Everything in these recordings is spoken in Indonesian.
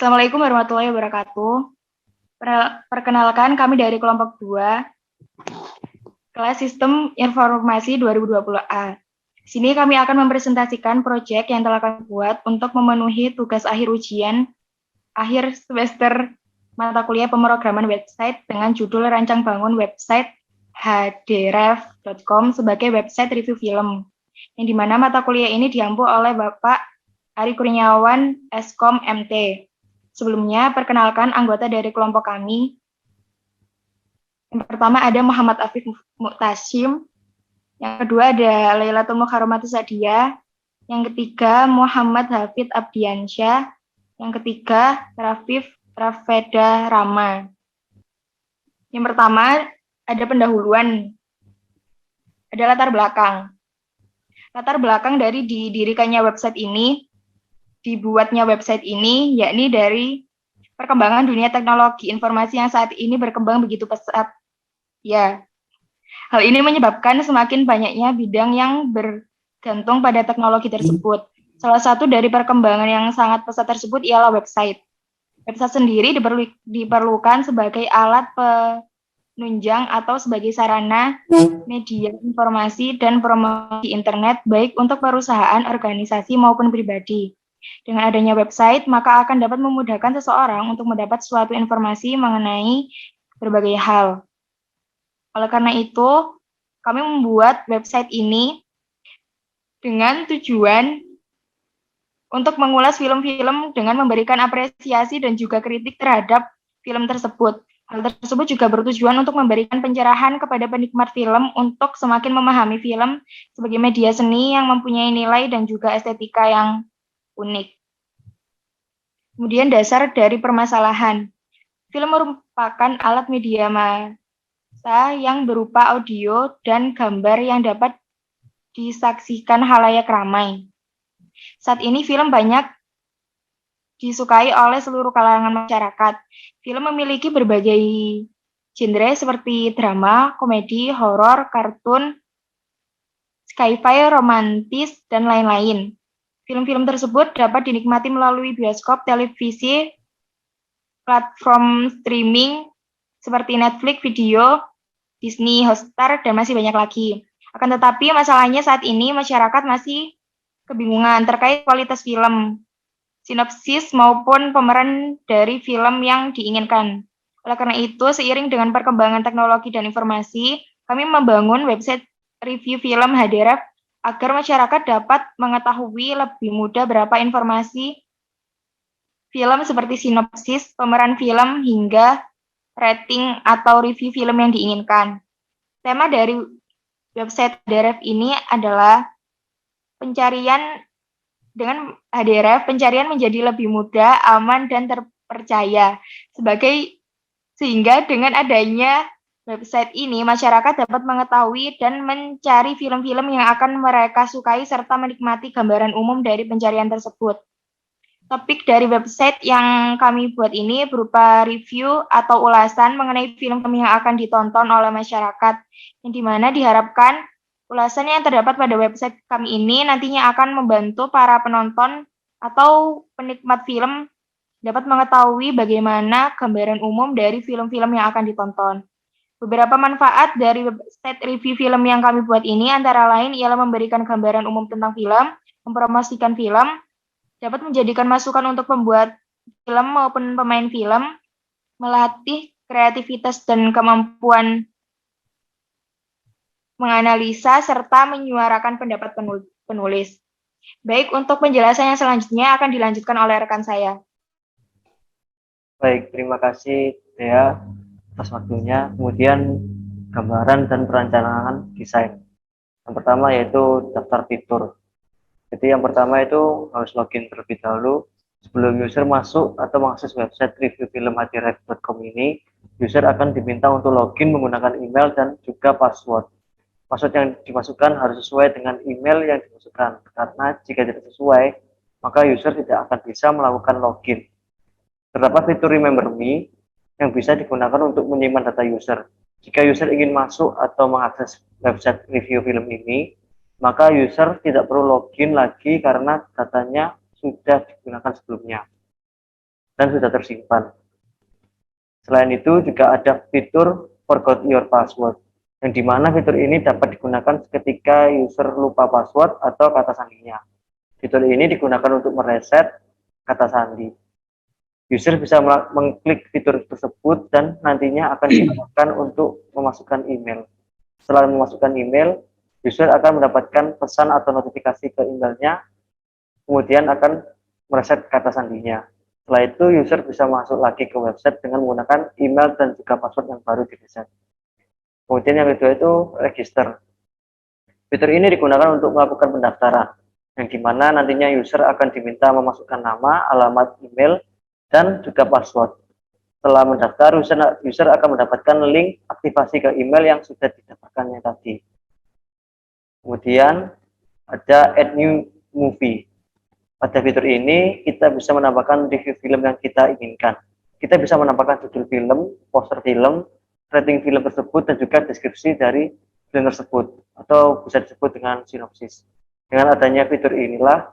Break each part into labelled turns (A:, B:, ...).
A: Assalamualaikum warahmatullahi wabarakatuh. Perkenalkan kami dari kelompok 2, kelas Sistem Informasi 2020A. Di sini kami akan mempresentasikan proyek yang telah kami buat untuk memenuhi tugas akhir ujian akhir semester mata kuliah pemrograman website dengan judul Rancang Bangun Website hdref.com sebagai website review film, yang dimana mata kuliah ini diampu oleh Bapak Ari Kurniawan, Eskom MT. Sebelumnya, perkenalkan anggota dari kelompok kami. Yang pertama ada Muhammad Afif Mu'tasim, yang kedua ada Lailatul Mukharamatu Sadia, yang ketiga Muhammad Hafid Abdiansyah, yang ketiga Rafeda Rama. Yang pertama ada pendahuluan, ada latar belakang. Latar belakang dari didirikannya website ini, dibuatnya website ini, yakni dari perkembangan dunia teknologi informasi yang saat ini berkembang begitu pesat. Ya, hal ini menyebabkan semakin banyaknya bidang yang bergantung pada teknologi tersebut. Salah satu dari perkembangan yang sangat pesat tersebut ialah website. Website sendiri diperlukan sebagai alat penunjang atau sebagai sarana media informasi dan promosi internet baik untuk perusahaan, organisasi maupun pribadi. Dengan adanya website, maka akan dapat memudahkan seseorang untuk mendapat suatu informasi mengenai berbagai hal. Oleh karena itu, kami membuat website ini dengan tujuan untuk mengulas film-film dengan memberikan apresiasi dan juga kritik terhadap film tersebut. Hal tersebut juga bertujuan untuk memberikan pencerahan kepada penikmat film untuk semakin memahami film sebagai media seni yang mempunyai nilai dan juga estetika yang unik. Kemudian dasar dari permasalahan. Film merupakan alat media massa yang berupa audio dan gambar yang dapat disaksikan halayak ramai. Saat ini film banyak disukai oleh seluruh kalangan masyarakat. Film memiliki berbagai genre seperti drama, komedi, horor, kartun, sci-fi, romantis, dan lain-lain. Film-film tersebut dapat dinikmati melalui bioskop, televisi, platform streaming seperti Netflix Video, Disney Hotstar, dan masih banyak lagi. Akan tetapi masalahnya saat ini masyarakat masih kebingungan terkait kualitas film, sinopsis maupun pemeran dari film yang diinginkan. Oleh karena itu, seiring dengan perkembangan teknologi dan informasi, kami membangun website review film HDRef agar masyarakat dapat mengetahui lebih mudah berapa informasi film seperti sinopsis, pemeran film, hingga rating atau review film yang diinginkan. Tema dari website HDRef ini adalah pencarian. Dengan HDRef, pencarian menjadi lebih mudah, aman, dan terpercaya. Sehingga dengan adanya website ini, masyarakat dapat mengetahui dan mencari film-film yang akan mereka sukai serta menikmati gambaran umum dari pencarian tersebut. Topik dari website yang kami buat ini berupa review atau ulasan mengenai film-film yang akan ditonton oleh masyarakat, yang dimana diharapkan ulasan yang terdapat pada website kami ini nantinya akan membantu para penonton atau penikmat film dapat mengetahui bagaimana gambaran umum dari film-film yang akan ditonton. Beberapa manfaat dari website review film yang kami buat ini antara lain ialah memberikan gambaran umum tentang film, mempromosikan film, dapat menjadikan masukan untuk pembuat film maupun pemain film, melatih kreativitas dan kemampuan menganalisa, serta menyuarakan pendapat penulis. Baik, untuk penjelasan yang selanjutnya akan dilanjutkan oleh rekan saya.
B: Baik, terima kasih Dea atas waktunya. Kemudian gambaran dan perencanaan desain. Yang pertama yaitu daftar fitur. Jadi yang pertama itu harus login terlebih dahulu. Sebelum user masuk atau mengakses website review film hdref.com ini, user akan diminta untuk login menggunakan email dan juga password. Password yang dimasukkan harus sesuai dengan email yang dimasukkan, karena jika tidak sesuai, maka user tidak akan bisa melakukan login. Terdapat fitur Remember Me yang bisa digunakan untuk menyimpan data user. Jika user ingin masuk atau mengakses website review film ini, maka user tidak perlu login lagi karena datanya sudah digunakan sebelumnya. dan sudah tersimpan. Selain itu juga ada fitur Forgot Your Password, yang dimana fitur ini dapat digunakan ketika user lupa password atau kata sandinya. Fitur ini digunakan untuk mereset kata sandi. User bisa mengklik fitur tersebut dan nantinya akan diarahkan untuk memasukkan email. Setelah memasukkan email, user akan mendapatkan pesan atau notifikasi ke emailnya, kemudian akan mereset kata sandinya. Setelah itu, user bisa masuk lagi ke website dengan menggunakan email dan juga password yang baru direset. Kemudian yang kedua itu register. Fitur ini digunakan untuk melakukan pendaftaran, yang dimana nantinya user akan diminta memasukkan nama, alamat email, dan juga password. Setelah mendaftar, user akan mendapatkan link aktivasi ke email yang sudah didapatkannya tadi. Kemudian ada Add New Movie. Pada fitur ini, kita bisa menambahkan review film yang kita inginkan. Kita bisa menambahkan judul film, poster film, rating film tersebut, dan juga deskripsi dari film tersebut, atau bisa disebut dengan sinopsis. Dengan adanya fitur inilah,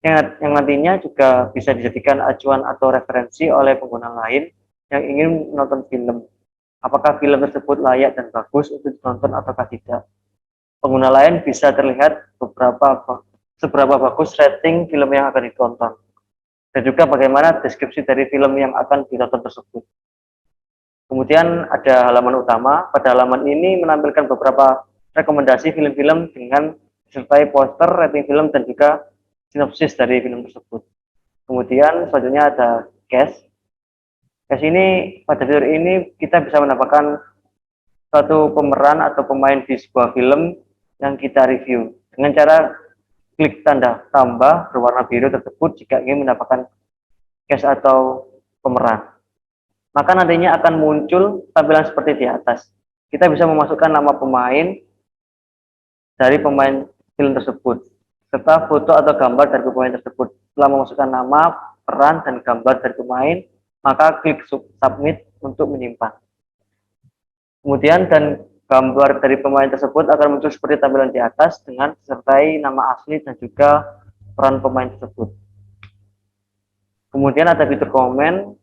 B: yang nantinya juga bisa dijadikan acuan atau referensi oleh pengguna lain yang ingin menonton film. Apakah film tersebut layak dan bagus untuk ditonton ataukah tidak. Pengguna lain bisa terlihat seberapa bagus rating film yang akan ditonton, dan juga bagaimana deskripsi dari film yang akan ditonton tersebut. Kemudian ada halaman utama. Pada halaman ini menampilkan beberapa rekomendasi film-film dengan disertai poster, rating film, dan juga sinopsis dari film tersebut. Kemudian selanjutnya ada cast. Cast ini, pada fitur ini kita bisa menambahkan suatu pemeran atau pemain di sebuah film yang kita review dengan cara klik tanda tambah berwarna biru tersebut jika ingin mendapatkan cast atau pemeran. Maka nantinya akan muncul tampilan seperti di atas. Kita bisa memasukkan nama pemain dari pemain film tersebut, serta foto atau gambar dari pemain tersebut. Setelah memasukkan nama, peran, dan gambar dari pemain, maka klik submit untuk menyimpan. Kemudian gambar dari pemain tersebut akan muncul seperti tampilan di atas dengan disertai nama asli dan juga peran pemain tersebut. Kemudian ada fitur komen.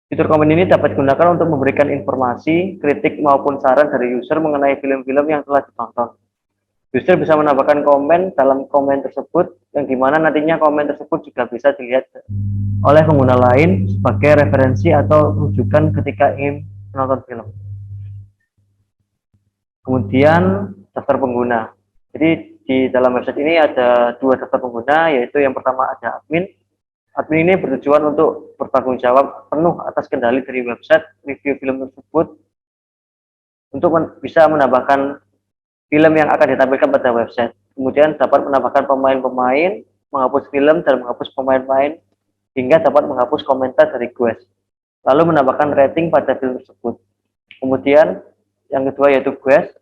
B: Fitur komen ini dapat digunakan untuk memberikan informasi, kritik maupun saran dari user mengenai film-film yang telah ditonton. User bisa menambahkan komen dalam komen tersebut, yang dimana nantinya komen tersebut juga bisa dilihat oleh pengguna lain sebagai referensi atau rujukan ketika ingin menonton film. Kemudian daftar pengguna. Jadi di dalam website ini ada dua daftar pengguna, yaitu yang pertama ada admin. Admin ini bertujuan untuk bertanggung jawab penuh atas kendali dari website review film tersebut untuk bisa menambahkan film yang akan ditampilkan pada website. Kemudian dapat menambahkan pemain-pemain, menghapus film dan menghapus pemain-pemain, hingga dapat menghapus komentar dari guest. Lalu menambahkan rating pada film tersebut. Kemudian yang kedua yaitu guest.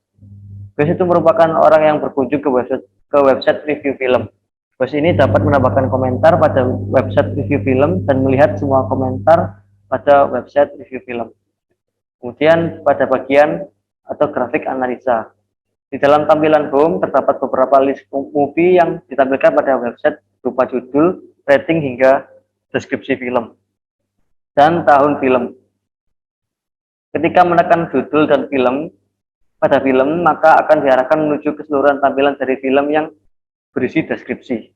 B: Guest itu merupakan orang yang berkunjung ke website review film. Guest ini dapat menambahkan komentar pada website review film dan melihat semua komentar pada website review film. Kemudian pada bagian atau grafik analisa. Di dalam tampilan home terdapat beberapa list movie yang ditampilkan pada website berupa judul, rating, hingga deskripsi film dan tahun film. Ketika menekan judul dan film pada film, maka akan diarahkan menuju keseluruhan tampilan dari film yang berisi deskripsi,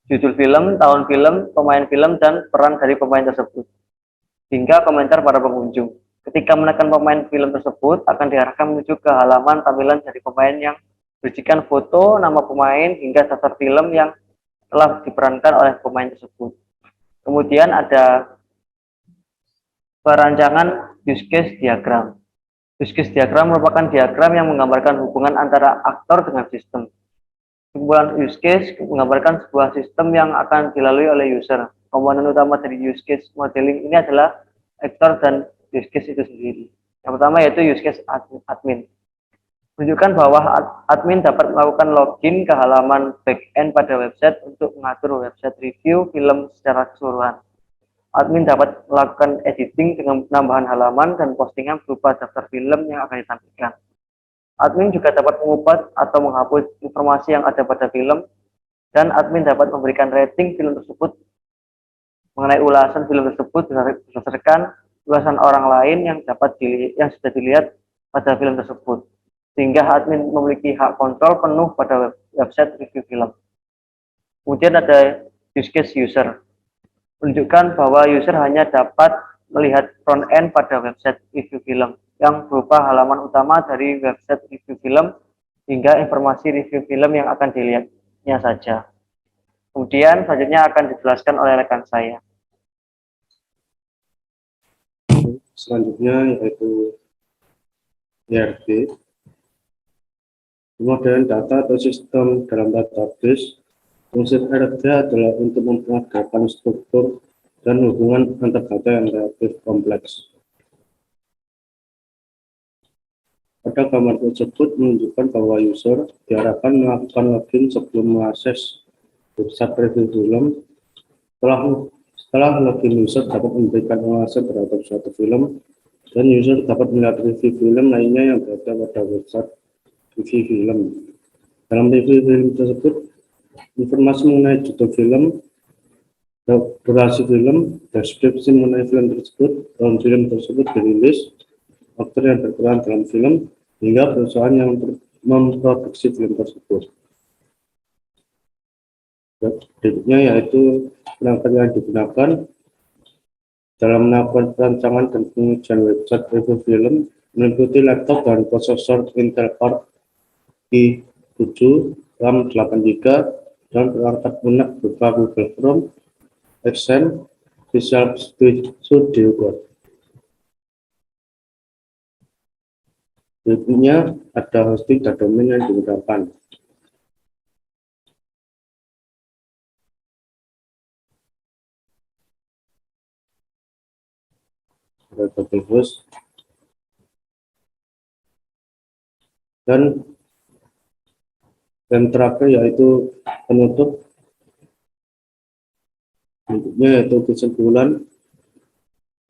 B: judul film, tahun film, pemain film, dan peran dari pemain tersebut, hingga komentar para pengunjung. Ketika menekan pemain film tersebut, akan diarahkan menuju ke halaman tampilan dari pemain yang berisikan foto, nama pemain, hingga daftar film yang telah diperankan oleh pemain tersebut. Kemudian ada perancangan use case diagram. Use case diagram merupakan diagram yang menggambarkan hubungan antara aktor dengan sistem. Kumpulan use case menggambarkan sebuah sistem yang akan dilalui oleh user. Komponen utama dari use case modeling ini adalah aktor dan use case itu sendiri. Yang pertama yaitu use case admin. Menunjukkan bahwa admin dapat melakukan login ke halaman backend pada website untuk mengatur website review film secara keseluruhan. Admin dapat melakukan editing dengan penambahan halaman dan postingan berupa daftar film yang akan ditampilkan. Admin juga dapat mengubah atau menghapus informasi yang ada pada film, dan admin dapat memberikan rating film tersebut mengenai ulasan film tersebut berdasarkan ulasan orang lain yang sudah dilihat pada film tersebut, sehingga admin memiliki hak kontrol penuh pada website review film. Kemudian ada use case user, menunjukkan bahwa user hanya dapat melihat front end pada website review film yang berupa halaman utama dari website review film hingga informasi review film yang akan dilihatnya saja. Kemudian selanjutnya akan dijelaskan oleh rekan saya.
C: Selanjutnya yaitu ERD, pemodern data atau sistem dalam database. Fungsi ERD adalah untuk memperagakan struktur dan hubungan antar data yang relatif kompleks. Pada gambar tersebut menunjukkan bahwa user diharapkan melakukan login sebelum mengakses website review film. Setelah login, user dapat memberikan ulasan terhadap suatu film, dan user dapat melihat review film lainnya yang berada pada website review film. Dalam review film tersebut, informasi mengenai judul film, durasi film, deskripsi mengenai film tersebut, tahun film tersebut dirilis, aktor yang berperan dalam film, hingga perusahaan yang memproduksi film tersebut. Berikutnya yaitu perangkat yang digunakan dalam melakukan perancangan dan pengujian website review film, meliputi laptop dan prosesor Intel Core i7, RAM 8 GB, dan perangkat lunak berupa Google Chrome, Excel, Visual Studio Code. Berikutnya ada hosting dan domain yang digunakan. Ada double host dan terakhir yaitu penutup. Berikutnya yaitu kesimpulan.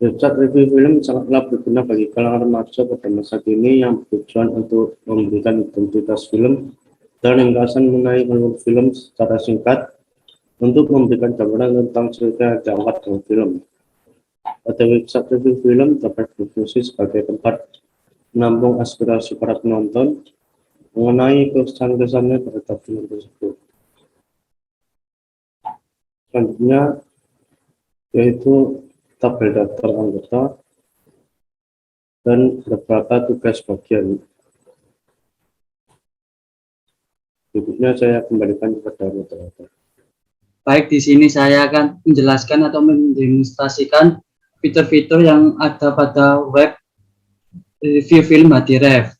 C: Website review film sangatlah berguna bagi kalangan remaja pada masa kini yang bertujuan untuk memberikan identitas film dan ringkasan mengenai alur film secara singkat untuk memberikan gambaran tentang cerita yang diangkat dalam film. Pada website review film dapat berfungsi sebagai tempat menampung aspirasi para penonton mengenai kesan-kesannya terhadap film tersebut. Selanjutnya yaitu tabel daftar anggota dan beberapa tugas bagian. Berikutnya saya kembalikan kepada moderator.
D: Baik, di sini saya akan menjelaskan atau mendemonstrasikan fitur-fitur yang ada pada web review film Href.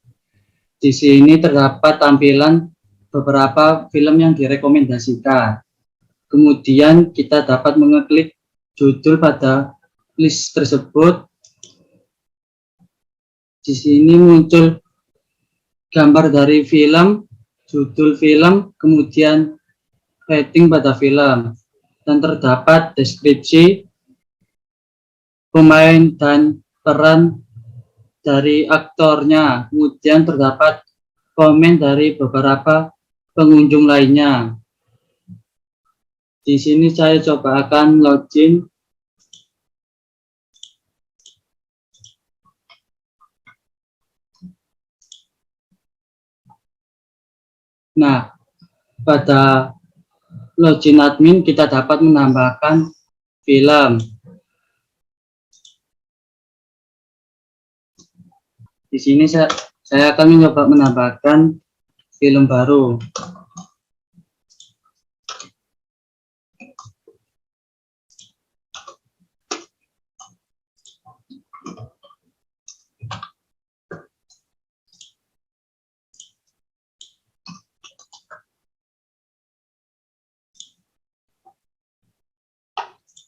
D: Di sini terdapat tampilan beberapa film yang direkomendasikan. Kemudian kita dapat mengeklik judul pada list tersebut. Di sini muncul gambar dari film, judul film, kemudian rating pada film, dan terdapat deskripsi pemain dan peran dari aktornya. Kemudian terdapat komen dari beberapa pengunjung lainnya. Di sini saya coba akan login. Nah, pada login admin kita dapat menambahkan film. Di sini saya akan mencoba menambahkan film baru.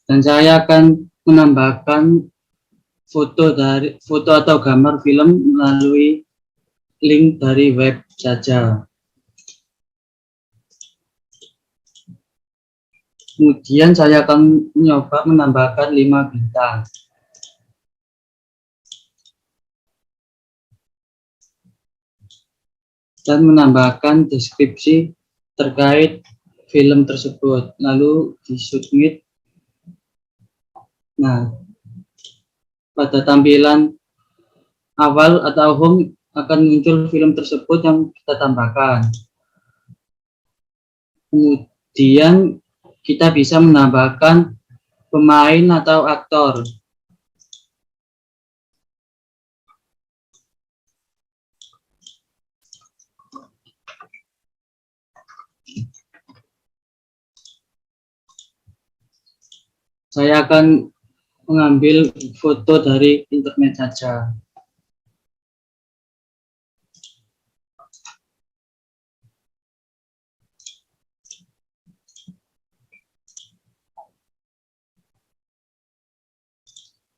D: Dan saya akan menambahkan foto atau gambar film melalui link dari web saja. Kemudian saya akan mencoba menambahkan 5 bintang. Dan menambahkan deskripsi terkait film tersebut. Lalu di submit. Nah, pada tampilan awal atau home akan muncul film tersebut yang kita tambahkan. Kemudian kita bisa menambahkan pemain atau aktor. Saya akan mengambil foto dari internet saja.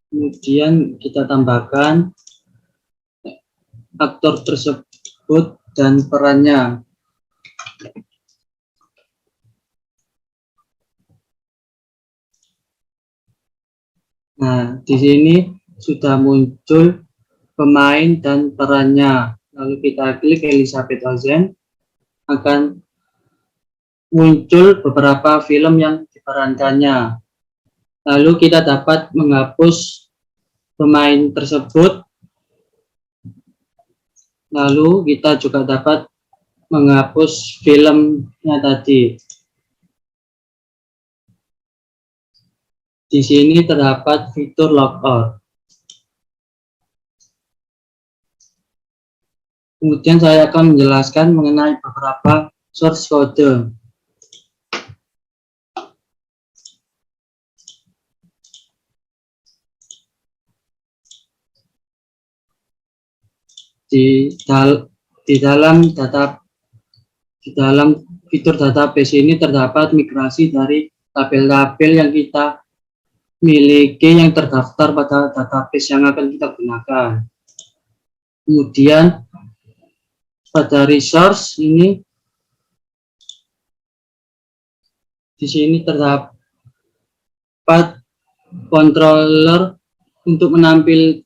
D: Kemudian kita tambahkan aktor tersebut dan perannya. Nah, di sini sudah muncul pemain dan perannya. Lalu kita klik Elizabeth Olsen, akan muncul beberapa film yang diperankannya. Lalu kita dapat menghapus pemain tersebut. Lalu kita juga dapat menghapus filmnya tadi. Di sini terdapat fitur logout. Kemudian saya akan menjelaskan mengenai beberapa source code. Di dalam fitur database ini terdapat migrasi dari tabel-tabel yang kita miliki yang terdaftar pada database yang akan kita gunakan. Kemudian pada resource ini, di sini terdapat controller untuk menampilkan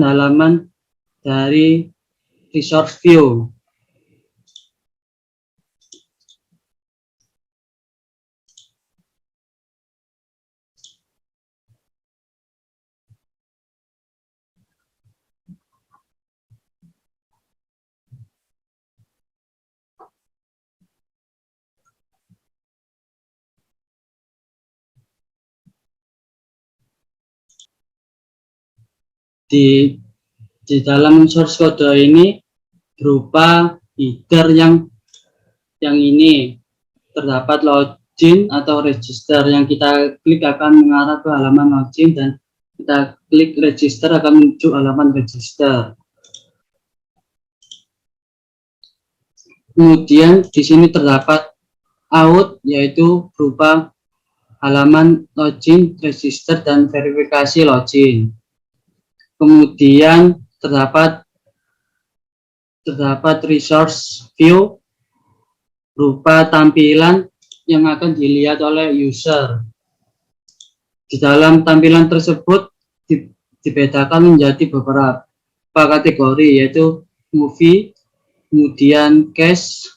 D: halaman dari resource view. Di dalam source code ini berupa header yang ini terdapat login atau register. Yang kita klik akan mengarah ke halaman login dan kita klik register akan muncul halaman register. Kemudian di sini terdapat out, yaitu berupa halaman login, register, dan verifikasi login. Kemudian terdapat resource view berupa tampilan yang akan dilihat oleh user. Di dalam tampilan tersebut dibedakan menjadi beberapa kategori, yaitu movie, kemudian cache,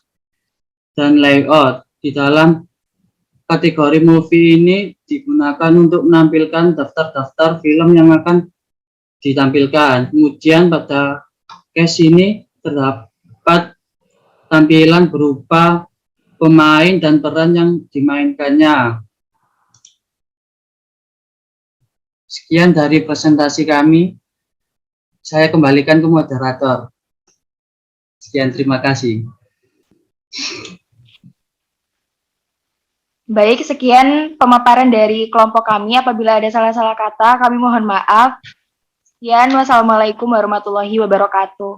D: dan layout. Di dalam kategori movie ini digunakan untuk menampilkan daftar-daftar film yang akan ditampilkan. Kemudian pada cache ini terdapat tampilan berupa pemain dan peran yang dimainkannya. Sekian dari presentasi kami. Saya kembalikan ke moderator. Sekian, terima kasih.
A: Baik, sekian pemaparan dari kelompok kami. Apabila ada salah-salah kata, kami mohon maaf. Sekian, wassalamualaikum warahmatullahi wabarakatuh.